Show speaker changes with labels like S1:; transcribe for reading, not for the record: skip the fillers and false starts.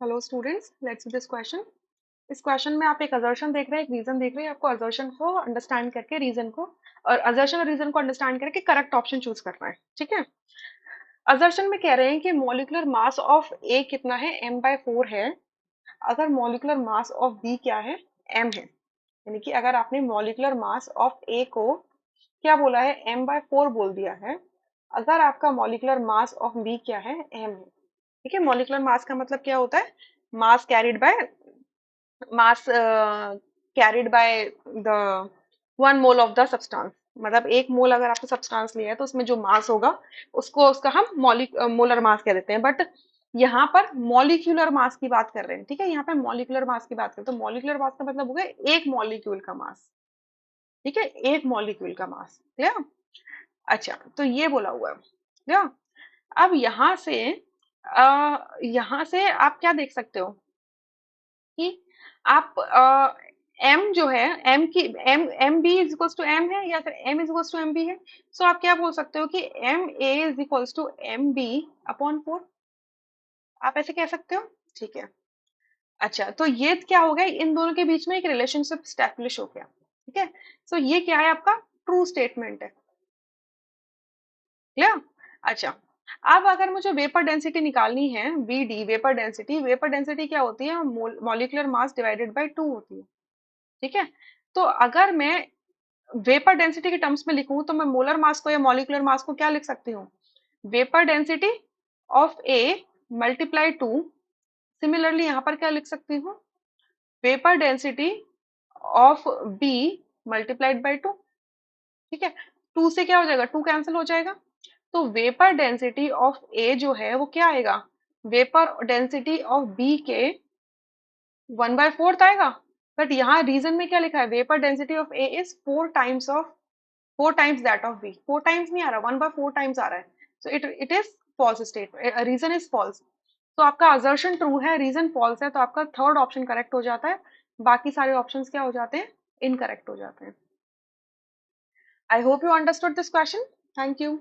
S1: Hello students, let's this question. इस question में आप एक असर्शन देख रहे हैं, एक रीजन देख रहे हैं। आपको असर्शन को अंडरस्टैंड करके रीजन को और असर्शन और रीजन को अंडरस्टैंड करके करेक्ट ऑप्शन चूज करना है। ठीक है। असर्शन में कह रहे हैं कि मॉलिक्यूलर मास ऑफ ए कितना है, m/4 है। अगर मॉलिक्यूलर मास ऑफ बी क्या है, m है। यानी कि अगर आपने मॉलिक्यूलर मास ऑफ ए को क्या बोला है, m/4 बोल दिया है। अगर आपका मॉलिक्यूलर मास ऑफ बी क्या है, m है। ठीक है। मॉलिक्यूलर मास का मतलब क्या होता है, mass carried by mass carried by the 1 mole of the substance. मतलब 1 मोल अगर आपने सब्सटेंस लिया है तो उसमें जो मास होगा उसको उसका हम मोलर मास कह देते हैं। बट यहाँ पर मॉलिक्यूलर मास की बात कर रहे हैं। ठीक है। यहाँ पे मॉलिक्यूलर मास की बात करें तो मॉलिक्यूलर मास का मतलब हो गया एक मॉलिक्यूल का मास। ठीक है। एक मॉलिक्यूल का मास। क्लियर। अच्छा, तो ये बोला हुआ है। क्लियर। अब यहाँ से आप क्या देख सकते हो कि आप एम जो है, एम की M M B is equals to M है या फिर M is equals to M B है। सो आप क्या बोल सकते हो कि M A is equals to M B upon 4। आप ऐसे कह सकते हो। ठीक है। अच्छा, तो ये क्या हो गया, इन दोनों के बीच में एक रिलेशनशिप स्टैब्लिश हो गया। ठीक है। सो ये क्या है, आपका ट्रू स्टेटमेंट है। क्लियर। अच्छा, अब अगर मुझे वेपर डेंसिटी निकालनी है, VD vapour density, vapour density क्या होती है, मॉलिक्यूलर मास डिवाइडेड बाय 2 होती है। ठीक है। तो अगर मैं वेपर डेंसिटी के टर्म्स में लिखूं तो मैं मोलर मास को या मॉलिक्यूलर मास को क्या लिख सकती हूँ, vapour density of A multiply 2। Similarly यहां पर क्या लिख सकती हूँ, vapour density of B multiplied by 2। ठीक है। 2 से क्या हो जाएगा, 2 कैंसिल हो जाएगा। तो वेपर डेंसिटी ऑफ ए जो है वो क्या आएगा, वेपर डेंसिटी ऑफ बी के 1/4 आएगा। बट यहाँ रीजन में क्या लिखा है, vapour density of A is 4 times that of B. 4 times नहीं आ रहा, 1/4 टाइम्स आ रहा है। So it is false statement, reason is false. तो आपका असर्शन ट्रू है, रीजन फॉल्स है, तो आपका थर्ड ऑप्शन करेक्ट हो जाता है। बाकी सारे ऑप्शंस क्या हो जाते हैं, इनकरेक्ट हो जाते हैं। I hope you understood this question. Thank you.